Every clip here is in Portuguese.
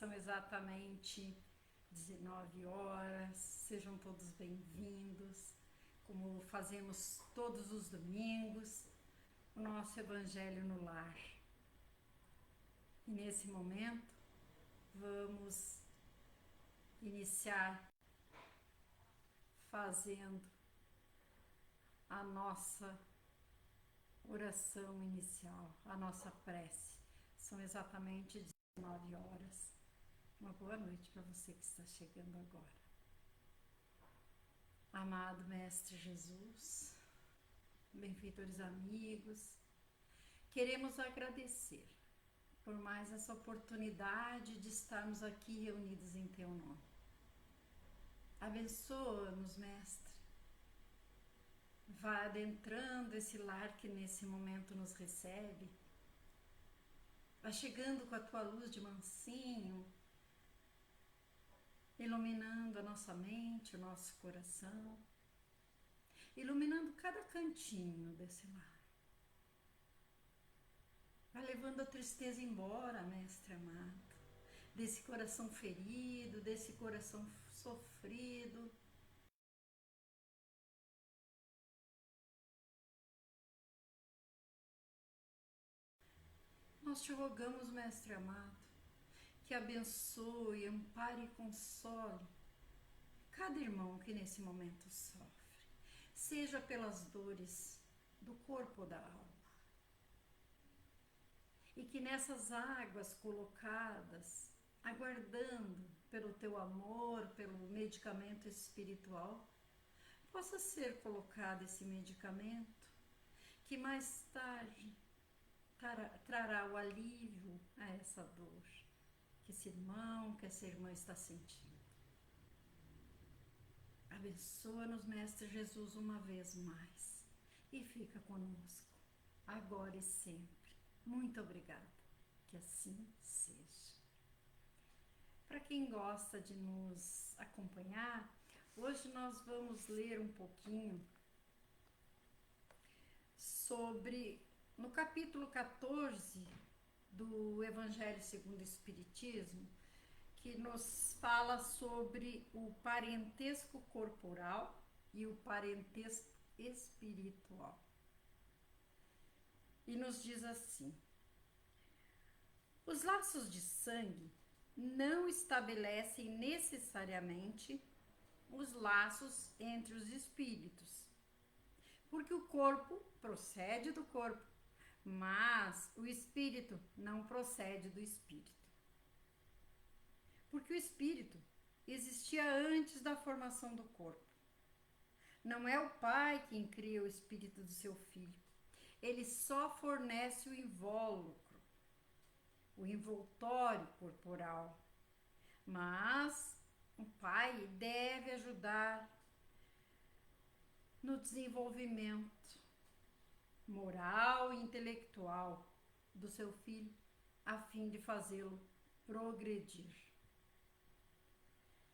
São exatamente 19 horas. Sejam todos bem-vindos. Como fazemos todos os domingos, o nosso Evangelho no Lar. E nesse momento, vamos iniciar fazendo a nossa oração inicial, a nossa prece. São exatamente 19 horas. Uma boa noite para você que está chegando agora. Amado Mestre Jesus, benfeitores amigos, queremos agradecer por mais essa oportunidade de estarmos aqui reunidos em Teu nome. Abençoa-nos, Mestre. Vá adentrando esse lar que nesse momento nos recebe. Vá chegando com a Tua luz de mansinho, iluminando a nossa mente, o nosso coração, iluminando cada cantinho desse lar. Vai levando a tristeza embora, Mestre amado, desse coração ferido, desse coração sofrido. Nós te rogamos, Mestre amado, que abençoe, ampare e console cada irmão que nesse momento sofre, seja pelas dores do corpo ou da alma. E que nessas águas colocadas, aguardando pelo teu amor, pelo medicamento espiritual, possa ser colocado esse medicamento que mais tarde trará o alívio a essa dor que esse irmão, que essa irmã está sentindo. Abençoa-nos, Mestre Jesus, uma vez mais e fica conosco, agora e sempre. Muito obrigada, que assim seja. Para quem gosta de nos acompanhar, hoje nós vamos ler um pouquinho sobre, no capítulo 14 do Evangelho segundo o Espiritismo, que nos fala sobre o parentesco corporal e o parentesco espiritual. E nos diz assim: os laços de sangue não estabelecem necessariamente os laços entre os espíritos, porque o corpo procede do corpo, mas o espírito não procede do espírito. Porque o espírito existia antes da formação do corpo. Não é o pai quem cria o espírito do seu filho. Ele só fornece o invólucro, o envoltório corporal. Mas o pai deve ajudar no desenvolvimento moral e intelectual do seu filho, a fim de fazê-lo progredir.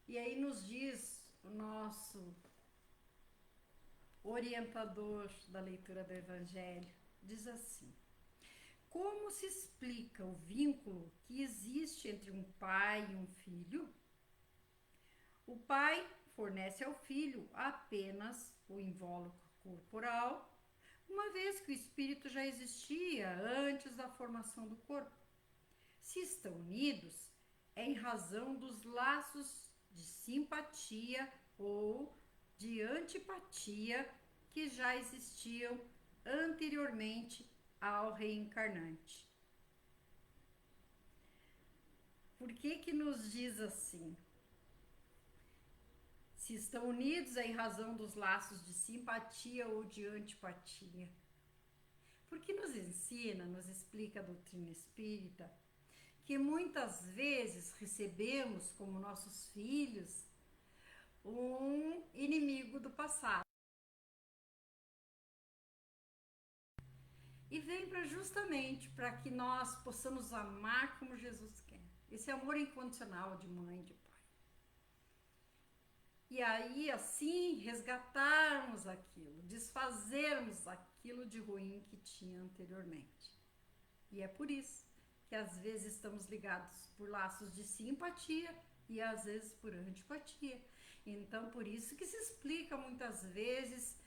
E aí nos diz o nosso orientador da leitura do Evangelho, diz assim: como se explica o vínculo que existe entre um pai e um filho? O pai fornece ao filho apenas o invólucro corporal, uma vez que o espírito já existia antes da formação do corpo. Se estão unidos, é em razão dos laços de simpatia ou de antipatia que já existiam anteriormente ao reencarnante. Por que nos diz assim? Se estão unidos é em razão dos laços de simpatia ou de antipatia. Porque nos ensina, nos explica a doutrina espírita, que muitas vezes recebemos como nossos filhos um inimigo do passado. E vem justamente para que nós possamos amar como Jesus quer. Esse amor incondicional de mãe e de pai. E aí, assim, resgatarmos aquilo, desfazermos aquilo de ruim que tinha anteriormente. E é por isso que às vezes estamos ligados por laços de simpatia e às vezes por antipatia. Então, por isso que se explica muitas vezes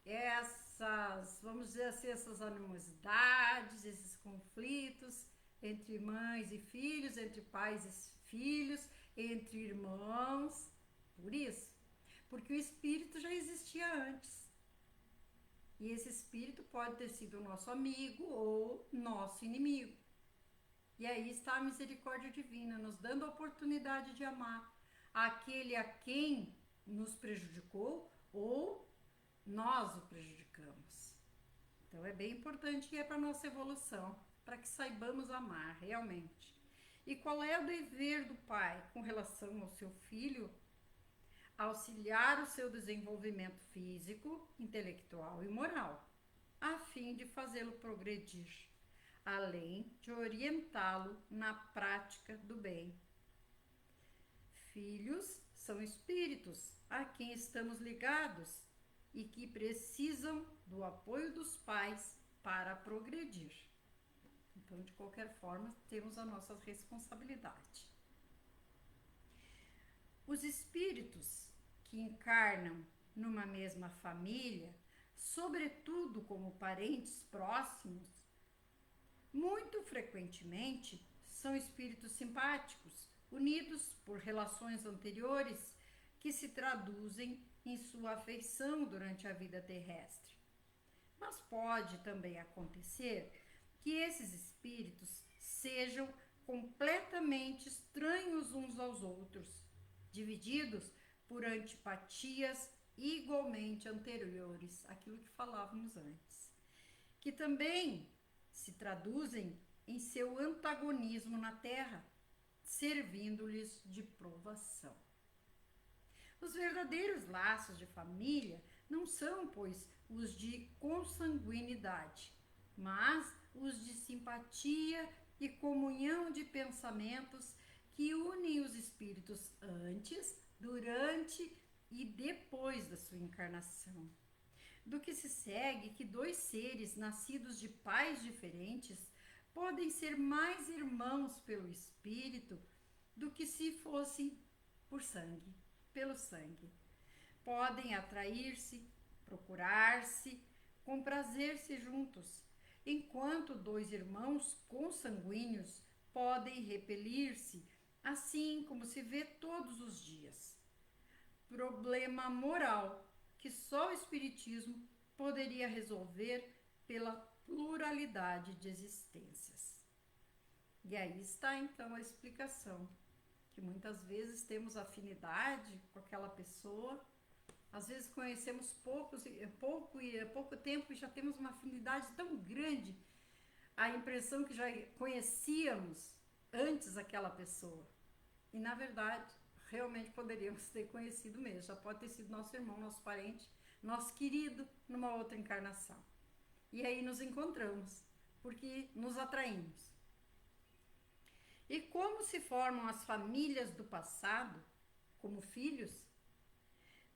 essas, vamos dizer assim, essas animosidades, esses conflitos entre mães e filhos, entre pais e filhos, entre irmãos. Por isso, porque o espírito já existia antes. E esse espírito pode ter sido nosso amigo ou nosso inimigo. E aí está a misericórdia divina, nos dando a oportunidade de amar aquele a quem nos prejudicou ou nós o prejudicamos. Então é bem importante e é para a nossa evolução, para que saibamos amar realmente. E qual é o dever do pai com relação ao seu filho? Auxiliar o seu desenvolvimento físico, intelectual e moral, a fim de fazê-lo progredir, além de orientá-lo na prática do bem. Filhos são espíritos a quem estamos ligados e que precisam do apoio dos pais para progredir. Então, de qualquer forma, temos a nossa responsabilidade. Os espíritos que encarnam numa mesma família, sobretudo como parentes próximos, muito frequentemente são espíritos simpáticos, unidos por relações anteriores que se traduzem em sua afeição durante a vida terrestre. Mas pode também acontecer que esses espíritos sejam completamente estranhos uns aos outros, divididos por antipatias igualmente anteriores, aquilo que falávamos antes, que também se traduzem em seu antagonismo na Terra, servindo-lhes de provação. Os verdadeiros laços de família não são, pois, os de consanguinidade, mas os de simpatia e comunhão de pensamentos que unem os espíritos antes, durante e depois da sua encarnação. Do que se segue que dois seres nascidos de pais diferentes podem ser mais irmãos pelo espírito do que se fossem por sangue, pelo sangue. Podem atrair-se, procurar-se, comprazer-se juntos, enquanto dois irmãos consanguíneos podem repelir-se, assim como se vê todos os dias. Problema moral que só o Espiritismo poderia resolver pela pluralidade de existências. E aí está então a explicação, que muitas vezes temos afinidade com aquela pessoa, às vezes conhecemos pouco tempo e já temos uma afinidade tão grande, a impressão que já conhecíamos antes aquela pessoa. E na verdade, realmente poderíamos ter conhecido mesmo, já pode ter sido nosso irmão, nosso parente, nosso querido numa outra encarnação. E aí nos encontramos, porque nos atraímos. E como se formam as famílias do passado, como filhos?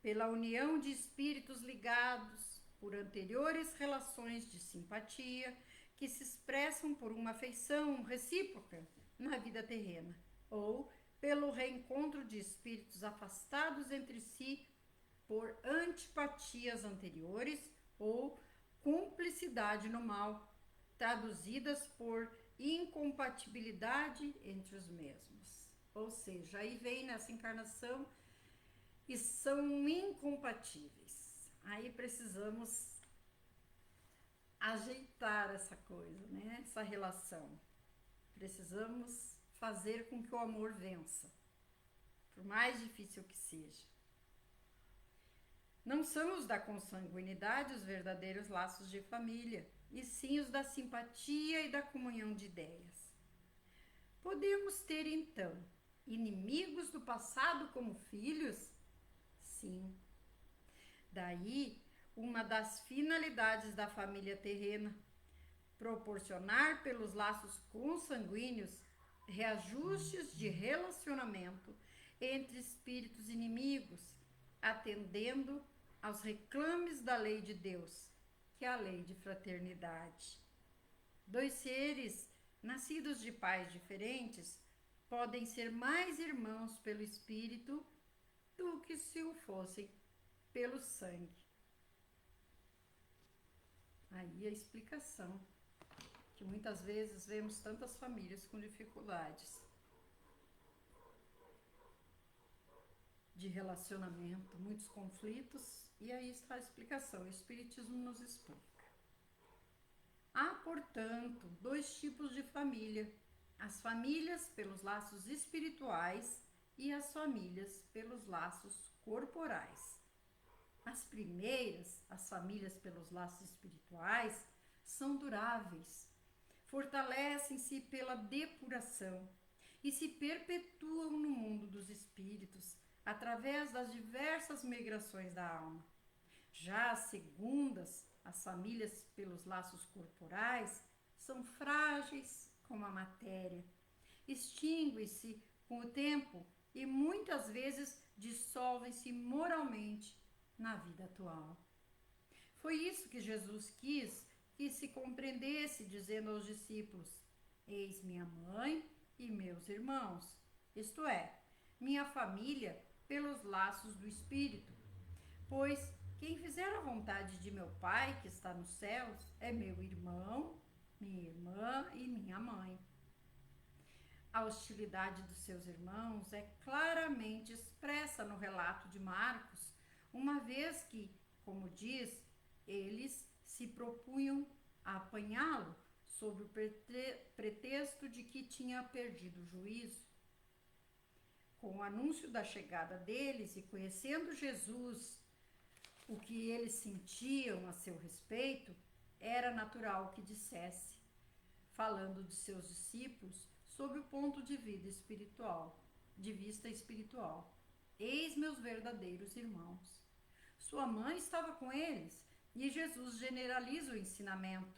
Pela união de espíritos ligados por anteriores relações de simpatia, que se expressam por uma afeição recíproca na vida terrena, ou pelo reencontro de espíritos afastados entre si por antipatias anteriores ou cumplicidade no mal, traduzidas por incompatibilidade entre os mesmos. Ou seja, aí vem nessa encarnação e são incompatíveis. Aí precisamos ajeitar essa coisa, né? Essa relação. Precisamos fazer com que o amor vença, por mais difícil que seja. Não são os da consanguinidade os verdadeiros laços de família, e sim os da simpatia e da comunhão de ideias. Podemos ter, então, inimigos do passado como filhos? Sim. Daí, uma das finalidades da família terrena, proporcionar pelos laços consanguíneos reajustes de relacionamento entre espíritos inimigos, atendendo aos reclames da lei de Deus, que é a lei de fraternidade. Dois seres nascidos de pais diferentes, podem ser mais irmãos pelo espírito do que se o fossem pelo sangue. Aí a explicação, que muitas vezes vemos tantas famílias com dificuldades de relacionamento, muitos conflitos, e aí está a explicação, o Espiritismo nos explica. Há, portanto, dois tipos de família: as famílias pelos laços espirituais e as famílias pelos laços corporais. As primeiras, as famílias pelos laços espirituais, são duráveis, fortalecem-se pela depuração e se perpetuam no mundo dos espíritos através das diversas migrações da alma. Já as segundas, as famílias pelos laços corporais, são frágeis como a matéria, extinguem-se com o tempo e muitas vezes dissolvem-se moralmente na vida atual. Foi isso que Jesus quis que se compreendesse, dizendo aos discípulos: eis minha mãe e meus irmãos, isto é, minha família pelos laços do Espírito. Pois quem fizer a vontade de meu Pai que está nos céus é meu irmão, minha irmã e minha mãe. A hostilidade dos seus irmãos é claramente expressa no relato de Marcos, uma vez que, como diz, eles se propunham a apanhá-lo sob o pretexto de que tinha perdido o juízo. Com o anúncio da chegada deles e conhecendo Jesus, o que eles sentiam a seu respeito, era natural que dissesse, falando de seus discípulos sob o ponto de vista espiritual: eis meus verdadeiros irmãos. Sua mãe estava com eles e Jesus generaliza o ensinamento,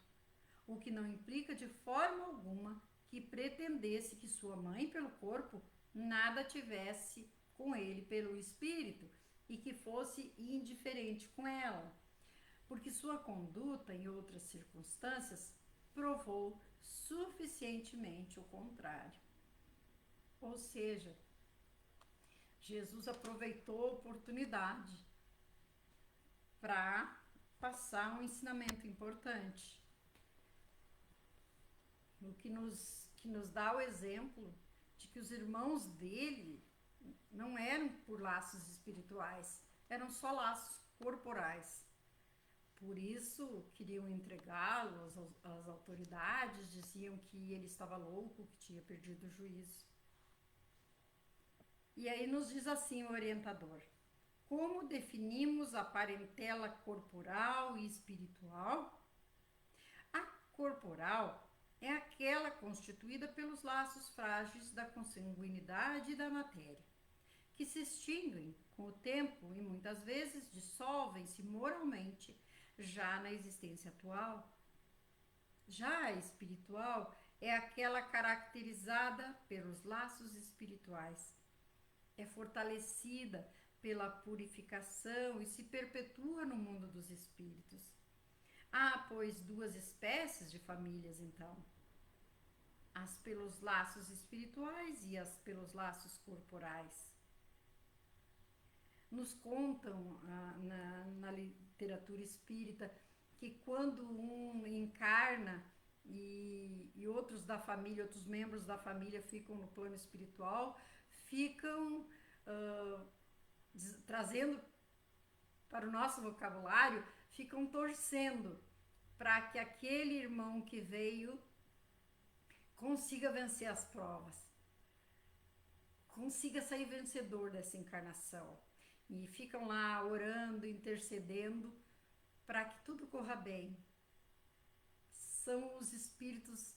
o que não implica de forma alguma que pretendesse que sua mãe pelo corpo nada tivesse com ele pelo espírito e que fosse indiferente com ela, porque sua conduta em outras circunstâncias provou suficientemente o contrário. Ou seja, Jesus aproveitou a oportunidade para passar um ensinamento importante, o que nos dá o exemplo de que os irmãos dele não eram por laços espirituais, eram só laços corporais. Por isso, queriam entregá-lo às autoridades, diziam que ele estava louco, que tinha perdido o juízo. E aí nos diz assim o orientador: como definimos a parentela corporal e espiritual? A corporal é aquela constituída pelos laços frágeis da consanguinidade e da matéria, que se extinguem com o tempo e muitas vezes dissolvem-se moralmente já na existência atual. Já a espiritual é aquela caracterizada pelos laços espirituais. É fortalecida pela purificação e se perpetua no mundo dos espíritos. Há, pois, duas espécies de famílias, então: as pelos laços espirituais e as pelos laços corporais. Nos contam na literatura espírita que quando um encarna e outros da família, outros membros da família ficam no plano espiritual, ficam trazendo para o nosso vocabulário, ficam torcendo para que aquele irmão que veio consiga vencer as provas, consiga sair vencedor dessa encarnação. E ficam lá orando, intercedendo para que tudo corra bem. São os espíritos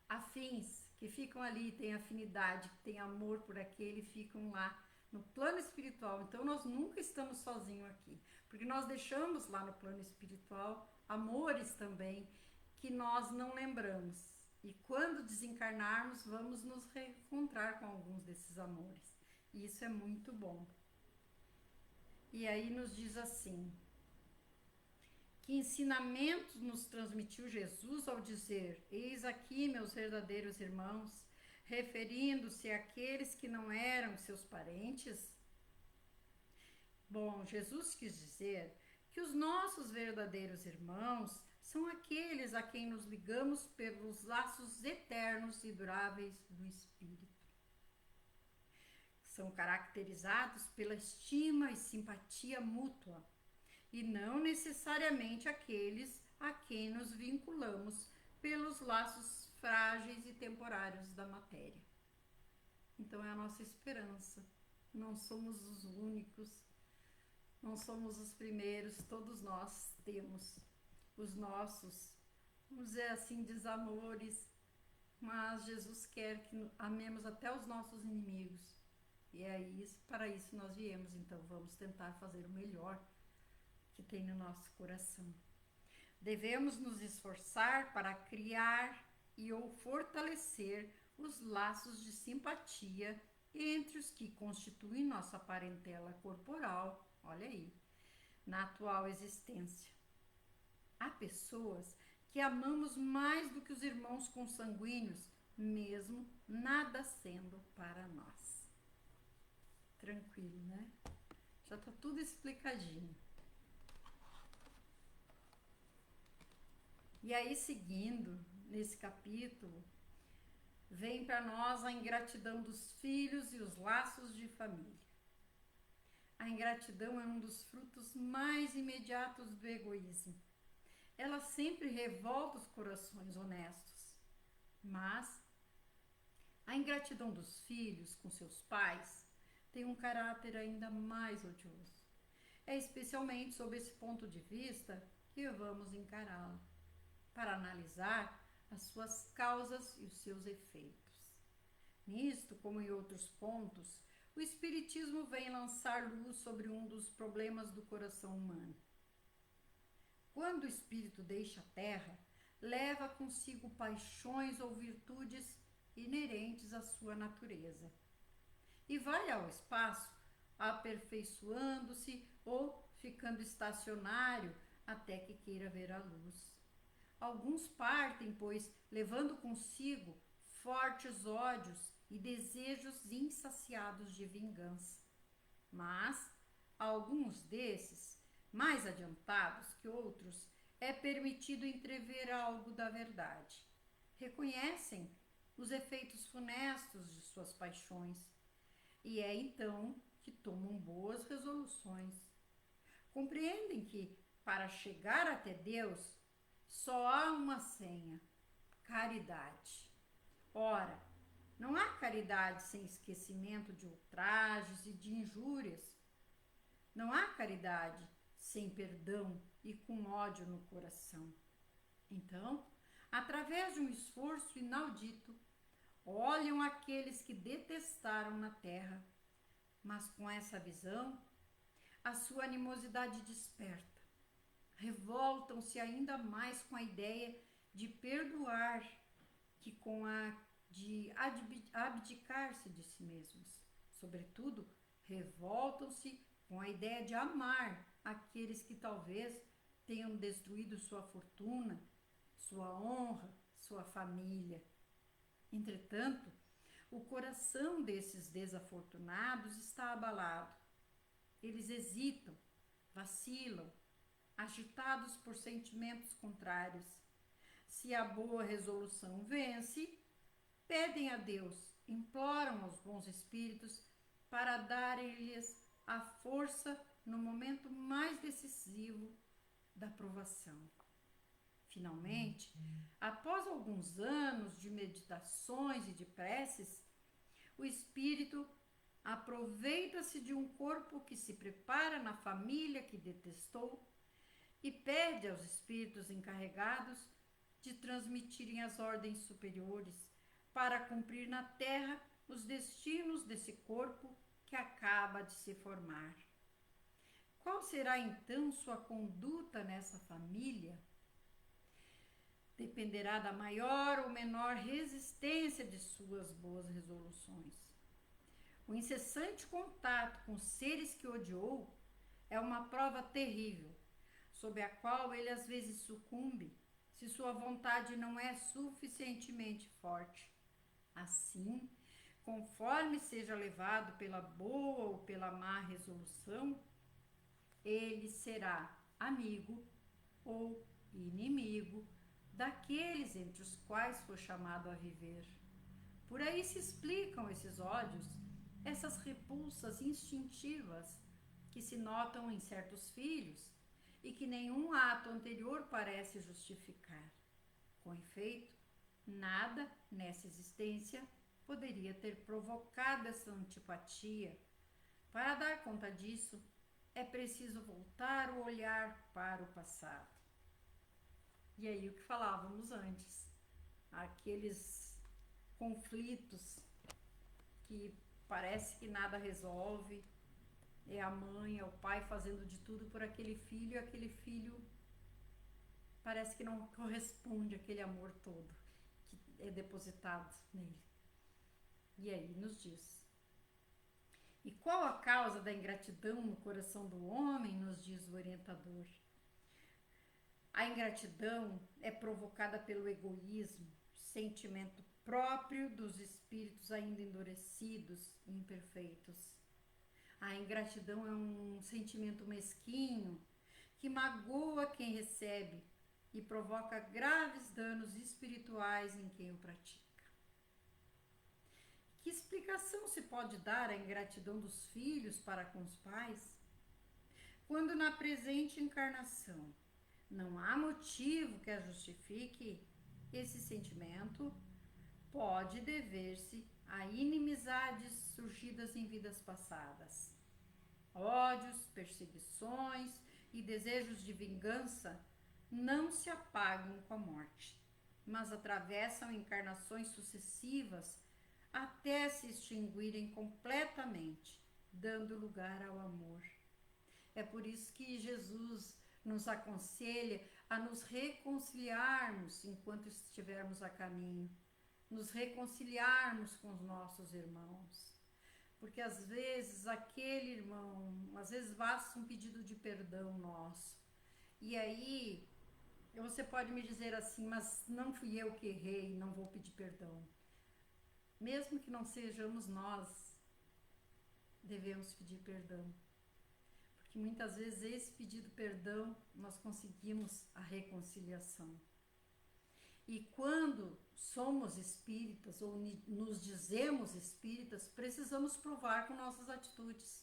afins que ficam ali, têm afinidade, que têm amor por aquele, ficam lá no plano espiritual. Então nós nunca estamos sozinhos aqui, porque nós deixamos lá no plano espiritual amores também que nós não lembramos. E quando desencarnarmos, vamos nos reencontrar com alguns desses amores. E isso é muito bom. E aí nos diz assim, Que ensinamentos nos transmitiu Jesus ao dizer: eis aqui meus verdadeiros irmãos, referindo-se àqueles que não eram seus parentes? Bom, Jesus quis dizer que os nossos verdadeiros irmãos são aqueles a quem nos ligamos pelos laços eternos e duráveis do Espírito. São caracterizados pela estima e simpatia mútua, e não necessariamente aqueles a quem nos vinculamos pelos laços frágeis e temporários da matéria. Então é a nossa esperança. Não somos os únicos, não somos os primeiros, todos nós temos os nossos, vamos dizer assim, desamores, mas Jesus quer que amemos até os nossos inimigos. E é isso, para isso nós viemos, então vamos tentar fazer o melhor que tem no nosso coração. Devemos nos esforçar para criar e ou fortalecer os laços de simpatia entre os que constituem nossa parentela corporal, olha aí, na atual existência. Há pessoas que amamos mais do que os irmãos consanguíneos, mesmo nada sendo para nós. Tranquilo, né? Já está tudo explicadinho. E aí, seguindo nesse capítulo, vem para nós a ingratidão dos filhos e os laços de família. A ingratidão é um dos frutos mais imediatos do egoísmo. Ela sempre revolta os corações honestos. Mas a ingratidão dos filhos com seus pais tem um caráter ainda mais odioso. É especialmente sob esse ponto de vista que vamos encará-la, para analisar as suas causas e os seus efeitos. Nisto, como em outros pontos, o Espiritismo vem lançar luz sobre um dos problemas do coração humano. Quando o espírito deixa a terra, leva consigo paixões ou virtudes inerentes à sua natureza e vai ao espaço aperfeiçoando-se ou ficando estacionário até que queira ver a luz. Alguns partem, pois, levando consigo fortes ódios e desejos insaciados de vingança. Mas a alguns desses, mais adiantados que outros, é permitido entrever algo da verdade. Reconhecem os efeitos funestos de suas paixões e é então que tomam boas resoluções. Compreendem que, para chegar até Deus, só há uma senha: caridade. Ora, não há caridade sem esquecimento de ultrajes e de injúrias. Não há caridade sem perdão e com ódio no coração. Então, através de um esforço inaudito, olham aqueles que detestaram na terra, mas com essa visão, a sua animosidade desperta. Revoltam-se ainda mais com a ideia de perdoar que com a de abdicar-se de si mesmos. Sobretudo, revoltam-se com a ideia de amar aqueles que talvez tenham destruído sua fortuna, sua honra, sua família. Entretanto, o coração desses desafortunados está abalado. Eles hesitam, vacilam, agitados por sentimentos contrários. Se a boa resolução vence, pedem a Deus, imploram aos bons espíritos para darem-lhes a força no momento mais decisivo da provação. Finalmente, após alguns anos de meditações e de preces, o espírito aproveita-se de um corpo que se prepara na família que detestou e pede aos espíritos encarregados de transmitirem as ordens superiores para cumprir na terra os destinos desse corpo que acaba de se formar. Qual será então sua conduta nessa família? Dependerá da maior ou menor resistência de suas boas resoluções. O incessante contato com seres que odiou é uma prova terrível sob a qual ele às vezes sucumbe, se sua vontade não é suficientemente forte. Assim, conforme seja levado pela boa ou pela má resolução, ele será amigo ou inimigo daqueles entre os quais foi chamado a viver. Por aí se explicam esses ódios, essas repulsas instintivas que se notam em certos filhos e que nenhum ato anterior parece justificar. Com efeito, nada nessa existência poderia ter provocado essa antipatia. Para dar conta disso, é preciso voltar o olhar para o passado. E aí o que falávamos antes, aqueles conflitos que parece que nada resolve, é a mãe, é o pai fazendo de tudo por aquele filho, e aquele filho parece que não corresponde àquele amor todo que é depositado nele. E aí nos diz: e qual a causa da ingratidão no coração do homem, nos diz o orientador? A ingratidão é provocada pelo egoísmo, sentimento próprio dos espíritos ainda endurecidos e imperfeitos. A ingratidão é um sentimento mesquinho que magoa quem recebe e provoca graves danos espirituais em quem o pratica. Que explicação se pode dar à ingratidão dos filhos para com os pais? Quando na presente encarnação não há motivo que a justifique, esse sentimento pode dever-se a inimizades surgidas em vidas passadas. Ódios, perseguições e desejos de vingança não se apagam com a morte, mas atravessam encarnações sucessivas até se extinguirem completamente, dando lugar ao amor. É por isso que Jesus nos aconselha a nos reconciliarmos enquanto estivermos a caminho, nos reconciliarmos com os nossos irmãos. Porque às vezes aquele irmão, às vezes basta um pedido de perdão nosso. E aí você pode me dizer assim, mas não fui eu que errei, não vou pedir perdão. Mesmo que não sejamos nós, devemos pedir perdão. Porque muitas vezes esse pedido de perdão nós conseguimos a reconciliação. E quando somos espíritas ou nos dizemos espíritas, precisamos provar com nossas atitudes.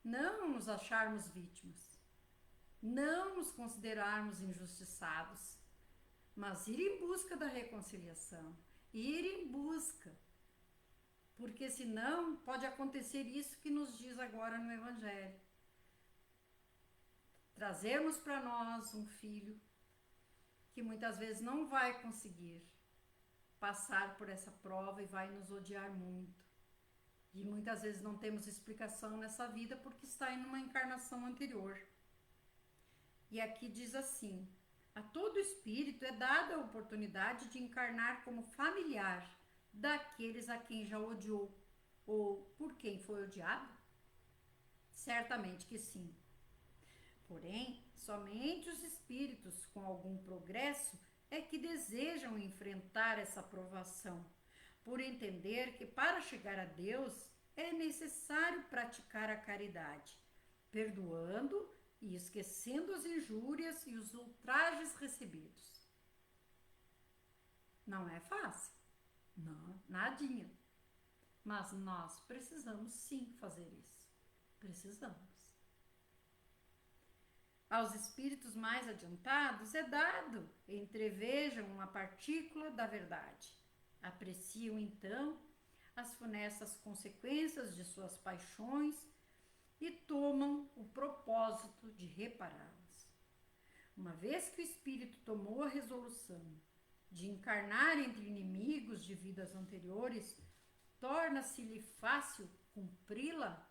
Não nos acharmos vítimas, não nos considerarmos injustiçados, mas ir em busca da reconciliação, ir em busca, porque senão pode acontecer isso que nos diz agora no Evangelho. Trazermos para nós um filho que muitas vezes não vai conseguir passar por essa prova e vai nos odiar muito. E muitas vezes não temos explicação nessa vida porque está em uma encarnação anterior. E aqui diz assim: a todo espírito é dada a oportunidade de encarnar como familiar daqueles a quem já odiou ou por quem foi odiado? Certamente que sim. Porém, somente os espíritos com algum progresso é que desejam enfrentar essa provação, por entender que para chegar a Deus é necessário praticar a caridade, perdoando e esquecendo as injúrias e os ultrajes recebidos. Não é fácil, não, nadinha. Mas nós precisamos sim fazer isso. Precisamos. Aos espíritos mais adiantados é dado, entrevejam uma partícula da verdade. Apreciam então as funestas consequências de suas paixões e tomam o propósito de repará-las. Uma vez que o espírito tomou a resolução de encarnar entre inimigos de vidas anteriores, torna-se-lhe fácil cumpri-la?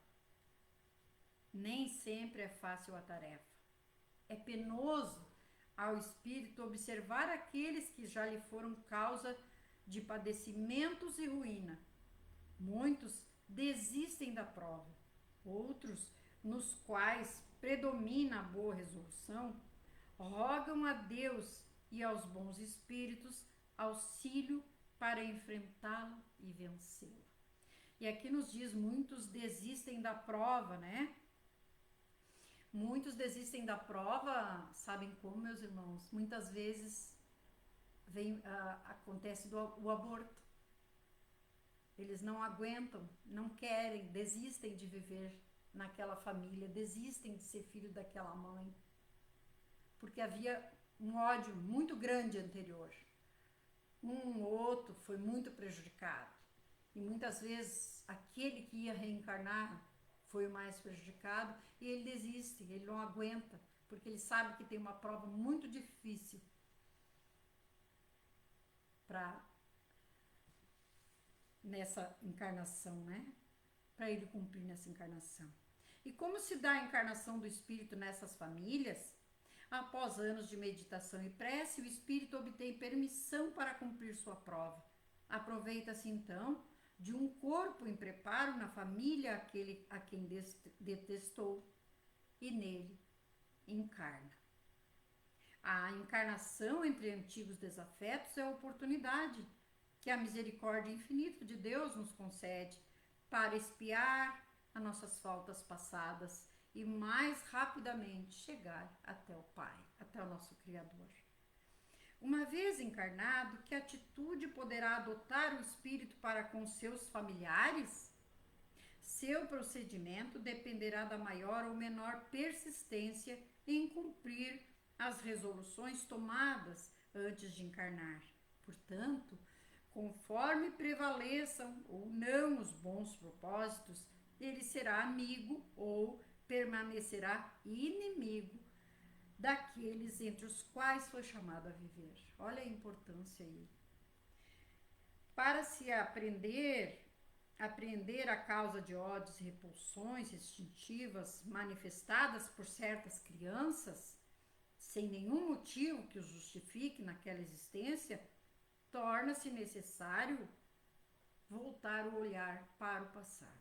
Nem sempre é fácil a tarefa. É penoso ao espírito observar aqueles que já lhe foram causa de padecimentos e ruína. Muitos desistem da prova, outros nos quais predomina a boa resolução, rogam a Deus e aos bons espíritos auxílio para enfrentá-la e vencê-la. E aqui nos diz: muitos desistem da prova, né? Muitos desistem da prova, sabem como, meus irmãos? Muitas vezes acontece o aborto. Eles não aguentam, não querem, desistem de viver naquela família, desistem de ser filho daquela mãe, porque havia um ódio muito grande anterior. Um ou outro foi muito prejudicado. E muitas vezes aquele que ia reencarnar foi o mais prejudicado e ele desiste, ele não aguenta, porque ele sabe que tem uma prova muito difícil para nessa encarnação, né? Para ele cumprir nessa encarnação. E como se dá a encarnação do espírito nessas famílias? Após anos de meditação e prece, o espírito obtém permissão para cumprir sua prova. Aproveita-se então de um corpo em preparo na família aquele a quem detestou e nele encarna. A encarnação entre antigos desafetos é a oportunidade que a misericórdia infinita de Deus nos concede para expiar as nossas faltas passadas e mais rapidamente chegar até o Pai, até o nosso Criador. Uma vez encarnado, que atitude poderá adotar o espírito para com seus familiares? Seu procedimento dependerá da maior ou menor persistência em cumprir as resoluções tomadas antes de encarnar. Portanto, conforme prevaleçam ou não os bons propósitos, ele será amigo ou permanecerá inimigo daqueles entre os quais foi chamado a viver. Olha a importância aí. Para se apreender a causa de ódios e repulsões instintivas manifestadas por certas crianças, sem nenhum motivo que os justifique naquela existência, torna-se necessário voltar o olhar para o passado,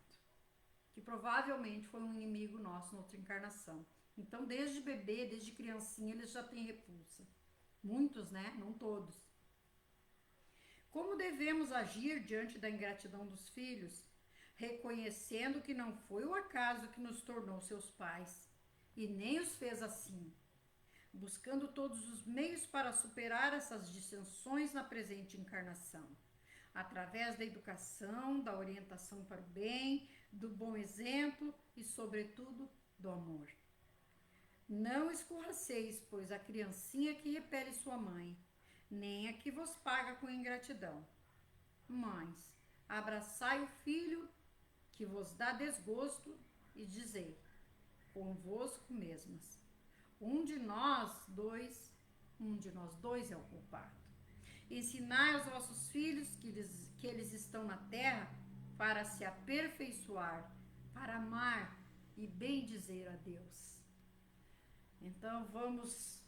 que provavelmente foi um inimigo nosso na outra encarnação. Então, desde bebê, desde criancinha, eles já têm repulsa. Muitos, né? Não todos. Como devemos agir diante da ingratidão dos filhos? Reconhecendo que não foi o acaso que nos tornou seus pais, e nem os fez assim. Buscando todos os meios para superar essas dissensões na presente encarnação, através da educação, da orientação para o bem, do bom exemplo e, sobretudo, do amor. Não escorraceis, pois, a criancinha que repele sua mãe, nem a que vos paga com ingratidão. Mães, abraçai o filho que vos dá desgosto e dizei, convosco mesmas, um de nós dois é o culpado. Ensinai aos vossos filhos que eles estão na terra para se aperfeiçoar, para amar e bem dizer a Deus. Então vamos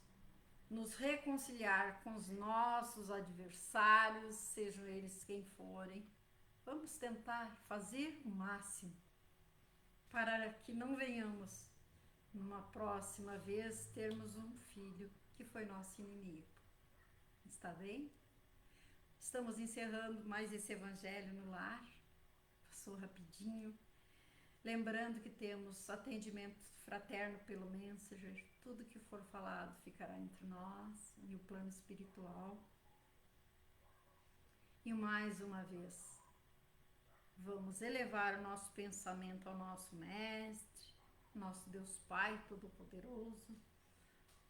nos reconciliar com os nossos adversários, sejam eles quem forem. Vamos tentar fazer o máximo para que não venhamos, numa próxima vez, termos um filho que foi nosso inimigo. Está bem? Estamos encerrando mais esse Evangelho no Lar. Passou rapidinho. Lembrando que temos atendimento fraterno pelo Messenger. Tudo que for falado ficará entre nós e o plano espiritual. E mais uma vez, vamos elevar o nosso pensamento ao nosso Mestre, nosso Deus Pai Todo-Poderoso,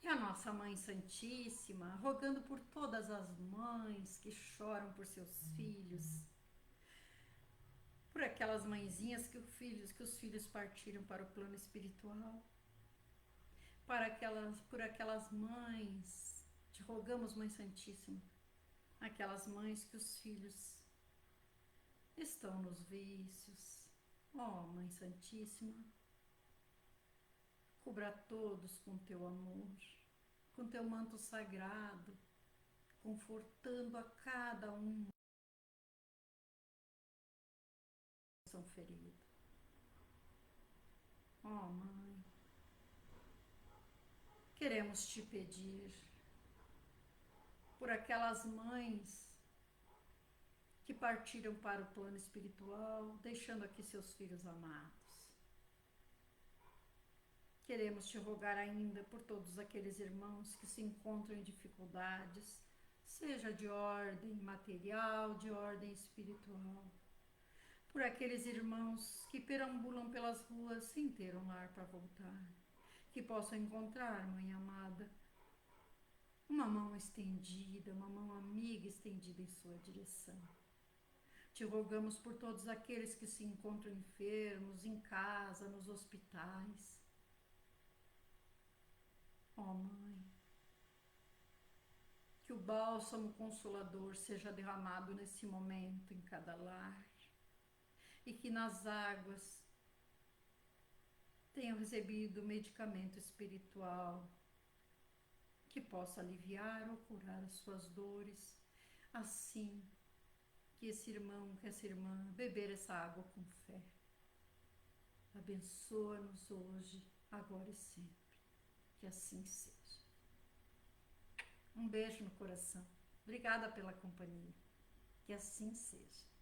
e a nossa Mãe Santíssima, rogando por todas as mães que choram por seus filhos, por aquelas mãezinhas que os filhos partiram para o plano espiritual, por aquelas mães, te rogamos, Mãe Santíssima, aquelas mães que os filhos estão nos vícios. Ó, Mãe Santíssima, cubra todos com teu amor, com teu manto sagrado, confortando a cada um são feridos. Ó, Mãe, queremos te pedir por aquelas mães que partiram para o plano espiritual, deixando aqui seus filhos amados. Queremos te rogar ainda por todos aqueles irmãos que se encontram em dificuldades, seja de ordem material, de ordem espiritual. Por aqueles irmãos que perambulam pelas ruas sem ter um lar para voltar, que possam encontrar, Mãe amada, uma mão estendida, uma mão amiga estendida em sua direção. Te rogamos por todos aqueles que se encontram enfermos, em casa, nos hospitais. Ó Mãe, que o bálsamo consolador seja derramado nesse momento em cada lar e que nas águas tenham recebido medicamento espiritual que possa aliviar ou curar as suas dores, assim que esse irmão, que essa irmã beber essa água com fé. Abençoa-nos hoje, agora e sempre. Que assim seja. Um beijo no coração. Obrigada pela companhia. Que assim seja.